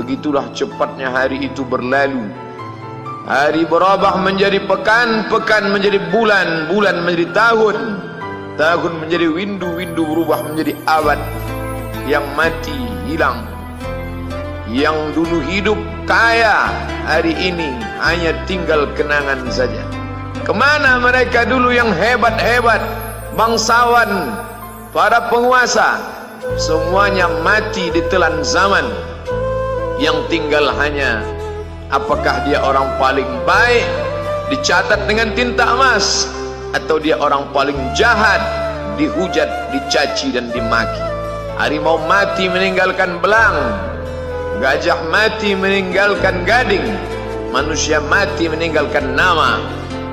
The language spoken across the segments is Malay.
Begitulah cepatnya hari itu berlalu. Hari berubah menjadi pekan, pekan menjadi bulan, bulan menjadi tahun, tahun menjadi windu, windu berubah menjadi abad. Yang mati hilang, yang dulu hidup kaya, hari ini hanya tinggal kenangan saja. Kemana mereka dulu yang hebat-hebat, bangsawan, para penguasa? Semuanya mati ditelan zaman. Yang tinggal hanya apakah dia orang paling baik, dicatat dengan tinta emas, atau dia orang paling jahat, dihujat, dicaci dan dimaki. Harimau mati meninggalkan belang, gajah mati meninggalkan gading, manusia mati meninggalkan nama,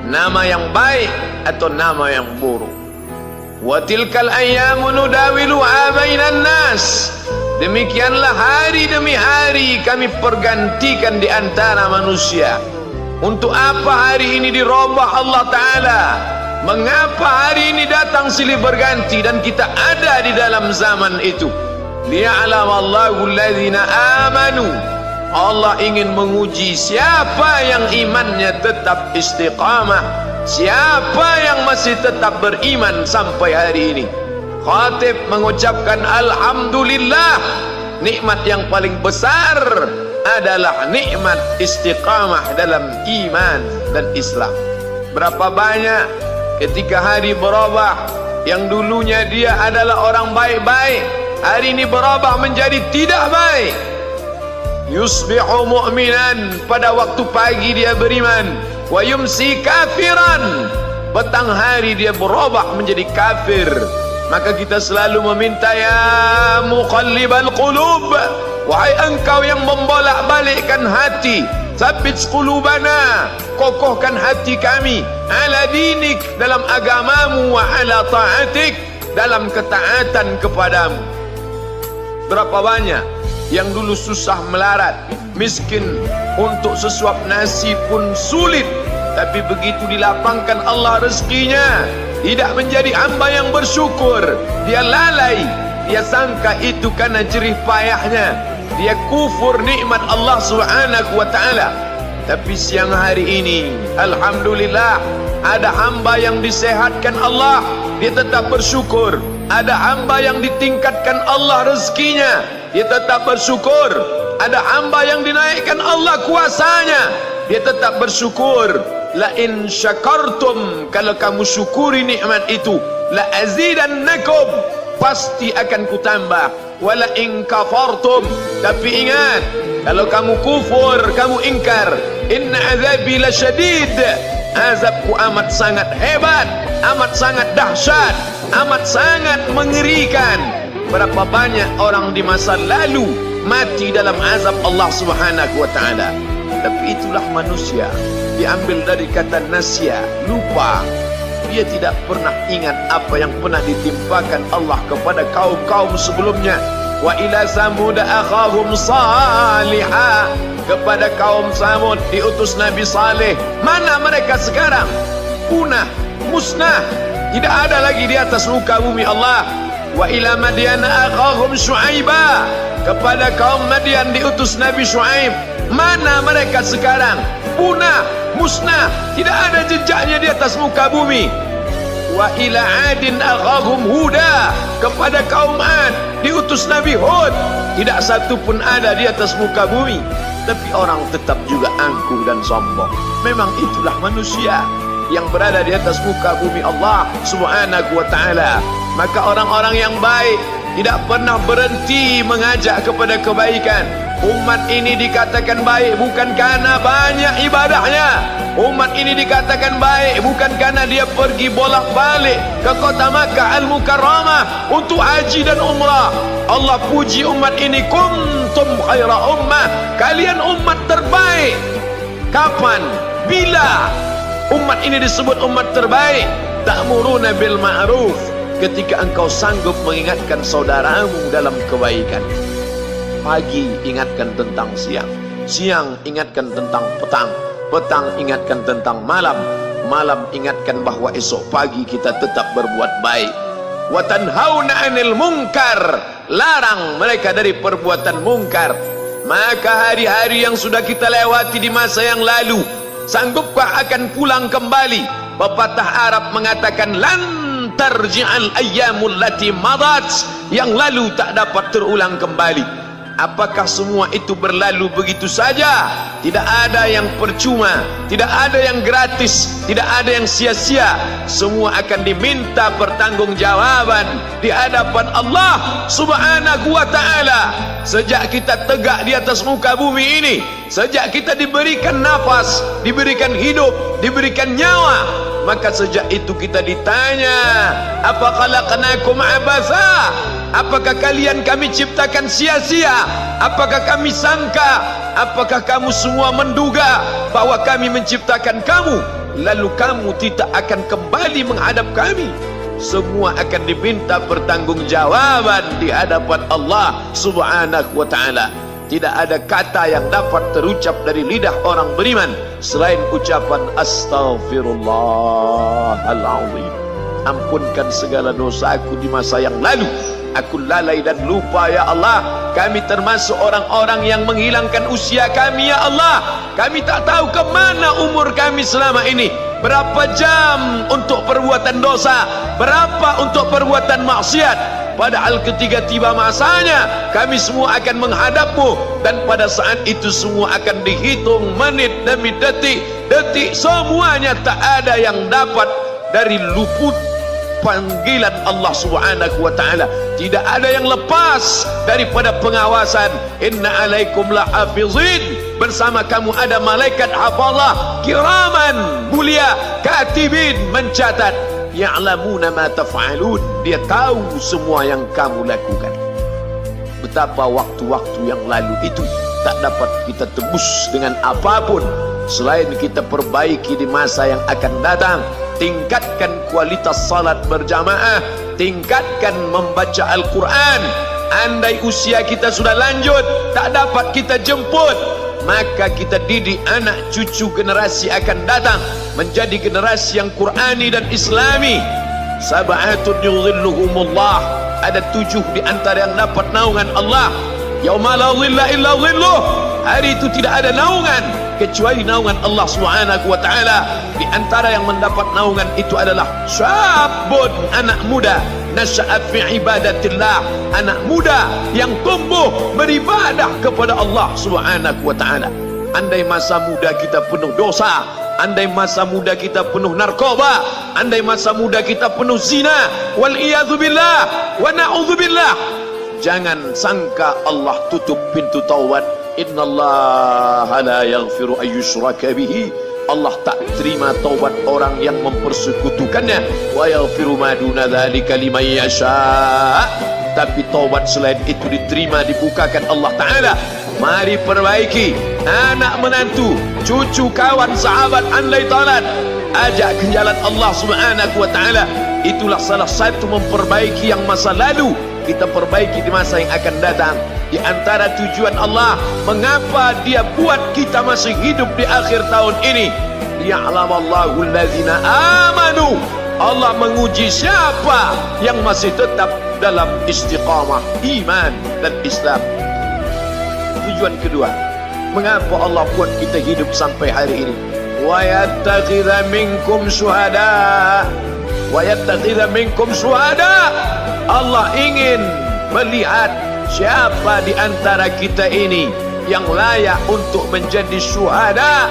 nama yang baik atau nama yang buruk. Wa tilkal ayyamu nudawiluha bainan nas. Demikianlah hari demi hari kami pergantikan di antara manusia. Untuk apa hari ini dirubah Allah Ta'ala? Mengapa hari ini datang silih berganti dan kita ada di dalam zaman itu? Liya'lamallahu alladhina amanu. Allah ingin menguji siapa yang imannya tetap istiqamah, siapa yang masih tetap beriman sampai hari ini. Khatib mengucapkan alhamdulillah, nikmat yang paling besar adalah nikmat istiqamah dalam iman dan Islam. Berapa banyak ketika hari berubah, yang dulunya dia adalah orang baik-baik, hari ini berubah menjadi tidak baik. Yusbihu mu'minan, pada waktu pagi dia beriman, wa yumsi kafiran, petang hari dia berubah menjadi kafir. Maka kita selalu meminta, ya muqallibal qulub, wahai engkau yang membolak-balikkan hati, tsabbit qulubana, kokohkan hati kami, ala dinik, dalam agamamu, wa ala ta'atik, dalam ketaatan kepadamu. Berapa banyak yang dulu susah melarat, miskin, untuk sesuap nasi pun sulit, tapi begitu dilapangkan Allah rezekinya, tidak menjadi hamba yang bersyukur. Dia lalai, dia sangka itu karena jerih payahnya, dia kufur nikmat Allah Subhanahu wa ta'ala. Tapi siang hari ini alhamdulillah, ada hamba yang disehatkan Allah, dia tetap bersyukur. Ada hamba yang ditingkatkan Allah rezekinya, dia tetap bersyukur. Ada hamba yang dinaikkan Allah kuasanya, dia tetap bersyukur. La in syakartum, kalau kamu syukuri nikmat itu, la azidannakum, pasti akan kutambah. Wala in kafartum, tapi ingat, kalau kamu kufur, kamu ingkar, inna azabi lasyadid, azabku amat sangat hebat, amat sangat dahsyat, amat sangat mengerikan. Berapa banyak orang di masa lalu mati dalam azab Allah Subhanahu wa ta'ala. Tapi itulah manusia, diambil dari kata nasya, lupa. Dia tidak pernah ingat apa yang pernah ditimpakan Allah kepada kaum-kaum sebelumnya. Wa ila samud akhahum salihah, kepada kaum Samud diutus Nabi Saleh. Mana mereka sekarang? Punah, musnah, tidak ada lagi di atas muka bumi Allah. Wa ila Madyan akhahum Syuaiba, kepada kaum Madian diutus Nabi Syuaib. Mana mereka sekarang? Punah, musnah, tidak ada jejaknya di atas muka bumi. Wa ila Adin akhahum Huda, kepada kaum Ad diutus Nabi Hud. Tidak satu pun ada di atas muka bumi, tapi orang tetap juga angkuh dan sombong. Memang itulah manusia yang berada di atas muka bumi Allah Subhanahu wa ta'ala. Maka orang-orang yang baik tidak pernah berhenti mengajak kepada kebaikan. Umat ini dikatakan baik bukan karena banyak ibadahnya. Umat ini dikatakan baik bukan karena dia pergi bolak-balik ke kota Makkah Al-Mukarramah untuk haji dan umrah. Allah puji umat ini, kuntum khaira ummah, kalian umat terbaik. Kapan? Bila umat ini disebut umat terbaik? Ta'muruna bil ma'ruf, ketika engkau sanggup mengingatkan saudaramu dalam kebaikan. Pagi ingatkan tentang siang, siang ingatkan tentang petang, petang ingatkan tentang malam, malam ingatkan bahwa esok pagi kita tetap berbuat baik. Wa tanhauna 'anil munkar, larang mereka dari perbuatan mungkar. Maka hari-hari yang sudah kita lewati di masa yang lalu, sanggupkah akan pulang kembali? Pepatah Arab mengatakan lan tarji'al ayyamul lati madat, yang lalu tak dapat terulang kembali. Apakah semua itu berlalu begitu saja? Tidak ada yang percuma, tidak ada yang gratis, tidak ada yang sia-sia. Semua akan diminta pertanggungjawaban di hadapan Allah Subhanahu wa ta'ala. Sejak kita tegak di atas muka bumi ini, sejak kita diberikan nafas, diberikan hidup, diberikan nyawa, maka sejak itu kita ditanya, apa khalaqnakum abatha? Apakah kalian kami ciptakan sia-sia? Apakah kami sangka? Apakah kamu semua menduga bahwa kami menciptakan kamu lalu kamu tidak akan kembali menghadap kami? Semua akan diminta pertanggungjawaban di hadapan Allah Subhanahu wa ta'ala. Tidak ada kata yang dapat terucap dari lidah orang beriman selain ucapan Astaghfirullahaladzim. Ampunkan segala dosaku di masa yang lalu. Aku lalai dan lupa ya Allah. Kami termasuk orang-orang yang menghilangkan usia kami ya Allah. Kami tak tahu ke mana umur kami selama ini. Berapa jam untuk perbuatan dosa, berapa untuk perbuatan maksiat. Padahal ketika tiba masanya, kami semua akan menghadapmu, dan pada saat itu semua akan dihitung menit demi detik. Detik semuanya tak ada yang dapat dari luput panggilan Allah Subhanahu wa ta'ala. Tidak ada yang lepas daripada pengawasan. Inna alaikum lahafizin. Bersama kamu ada malaikat hafazah kiraman mulia, katibin mencatat, ya'lamuna ma taf'alun. Dia tahu semua yang kamu lakukan. Betapa waktu-waktu yang lalu itu tak dapat kita tebus dengan apapun selain kita perbaiki di masa yang akan datang. Tingkatkan kualitas salat berjamaah, tingkatkan membaca Al-Quran. Andai usia kita sudah lanjut, tak dapat kita jemput, maka kita didik anak cucu generasi akan datang menjadi generasi yang Qurani dan Islami. Sab'atun yudhilluhumullah, ada 7 di antara yang dapat naungan Allah. Yauma la dhilla illa dhilluh, hari itu tidak ada naungan kecuali naungan Allah Subhanahu wa ta'ala. Di antara yang mendapat naungan itu adalah syabun, anak muda, nasya'a fi ibadatillah, anak muda yang tumbuh beribadah kepada Allah Subhanahu wa ta'ala. Andai masa muda kita penuh dosa, andai masa muda kita penuh narkoba, andai masa muda kita penuh zina, wal iyadzubillah wa na'udzubillah, jangan sangka Allah tutup pintu taubat. Innallaha la yaghfiru ayyushraka bihi. Allah tak terima taubat orang yang mempersekutukannya. Wa yaghfiru ma duna dzalika liman yasha. Tapi taubat selain itu diterima, dibukakan Allah Ta'ala. Mari perbaiki anak menantu, cucu, kawan, sahabat, andai talat, ajak ke jalan Allah Subhanahu wa ta'ala. Itulah salah satu memperbaiki yang masa lalu, kita perbaiki di masa yang akan datang. Di antara tujuan Allah mengapa Dia buat kita masih hidup di akhir tahun ini, ya'lamallahu allazina amanu. Allah menguji siapa yang masih tetap dalam istiqamah iman dan Islam. Tujuan kedua, mengapa Allah buat kita hidup sampai hari ini? Wa yattakhidha minkum syuhada, wa yattakhidha minkum syuhada. Allah ingin melihat siapa di antara kita ini yang layak untuk menjadi syuhada.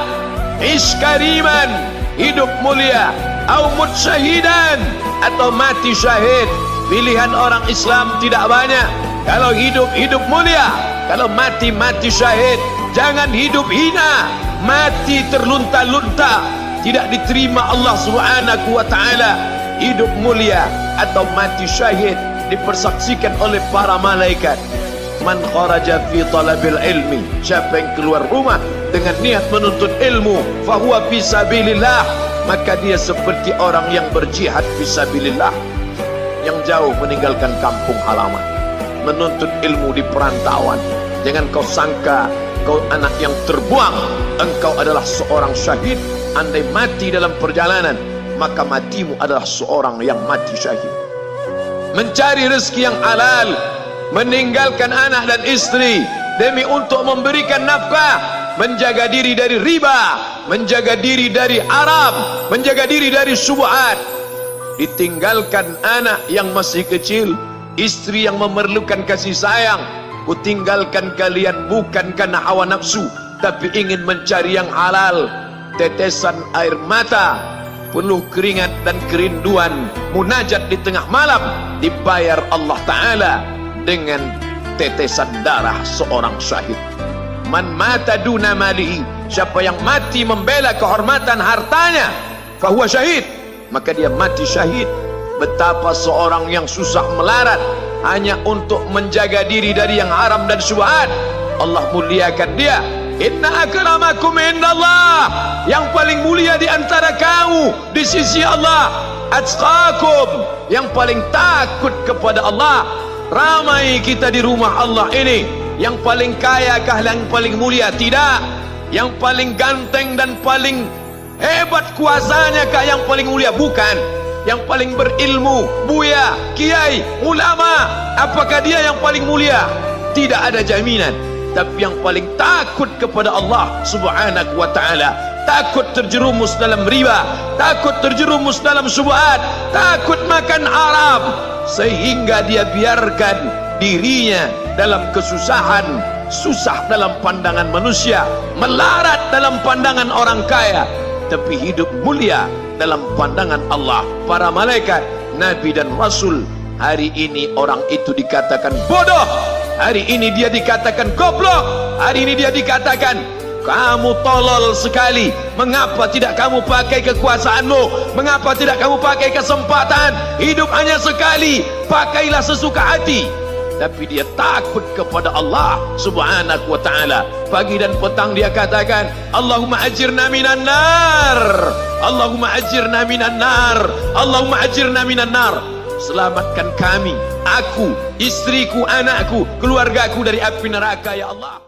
Iskariman, hidup mulia, au mut syahidan, atau mati syahid. Pilihan orang Islam tidak banyak. Kalau hidup, hidup mulia. Kalau mati, mati syahid. Jangan hidup hina, mati terlunta-lunta, tidak diterima Allah Subhanahu wa ta'ala. Hidup mulia atau mati syahid dipersaksikan oleh para malaikat. Man kharaja fi talabil ilmi, siapa yang keluar rumah dengan niat menuntut ilmu, fahuwa fi sabilillah, maka dia seperti orang yang berjihad fi sabilillah, yang jauh meninggalkan kampung halaman, menuntut ilmu di perantauan. Jangan kau sangka kau anak yang terbuang, engkau adalah seorang syahid. Andai mati dalam perjalanan, maka matimu adalah seorang yang mati syahid. Mencari rezeki yang halal, meninggalkan anak dan istri, demi untuk memberikan nafkah, menjaga diri dari riba, menjaga diri dari haram, menjaga diri dari syubhat. Ditinggalkan anak yang masih kecil, istri yang memerlukan kasih sayang. Kutinggalkan kalian bukan karena hawa nafsu, tapi ingin mencari yang halal. Tetesan air mata, penuh keringat dan kerinduan, munajat di tengah malam, dibayar Allah Ta'ala dengan tetesan darah seorang syahid. Man mata duna malihi, siapa yang mati membela kehormatan hartanya, fahuwa syahid, maka dia mati syahid. Betapa seorang yang susah melarat hanya untuk menjaga diri dari yang haram dan syubhat, Allah muliakan dia. Inna akramakum indallah, yang paling mulia di antara kamu di sisi Allah, atqakum, yang paling takut kepada Allah. Ramai kita di rumah Allah ini, yang paling kaya kah yang paling mulia? Tidak. Yang paling ganteng dan paling hebat kuasanya kah yang paling mulia? Bukan. Yang paling berilmu, buya, kiai, ulama, apakah dia yang paling mulia? Tidak ada jaminan. Tapi yang paling takut kepada Allah Subhanahu wa ta'ala, takut terjerumus dalam riba, takut terjerumus dalam syubhat, takut makan haram, sehingga dia biarkan dirinya dalam kesusahan, susah dalam pandangan manusia, melarat dalam pandangan orang kaya, tapi hidup mulia dalam pandangan Allah, para malaikat, nabi dan rasul. Hari ini orang itu dikatakan bodoh, hari ini dia dikatakan goblok, hari ini dia dikatakan kamu tolol sekali. Mengapa tidak kamu pakai kekuasaanmu? Mengapa tidak kamu pakai kesempatan? Hidup hanya sekali, pakailah sesuka hati. Tapi dia takut kepada Allah Subhanahu wa ta'ala. Pagi dan petang dia katakan, Allahumma ajirna minan nar, Allahumma ajirna minan nar, Allahumma ajirna minan nar. Selamatkan kami, aku, istriku, anakku, keluargaku dari api neraka ya Allah.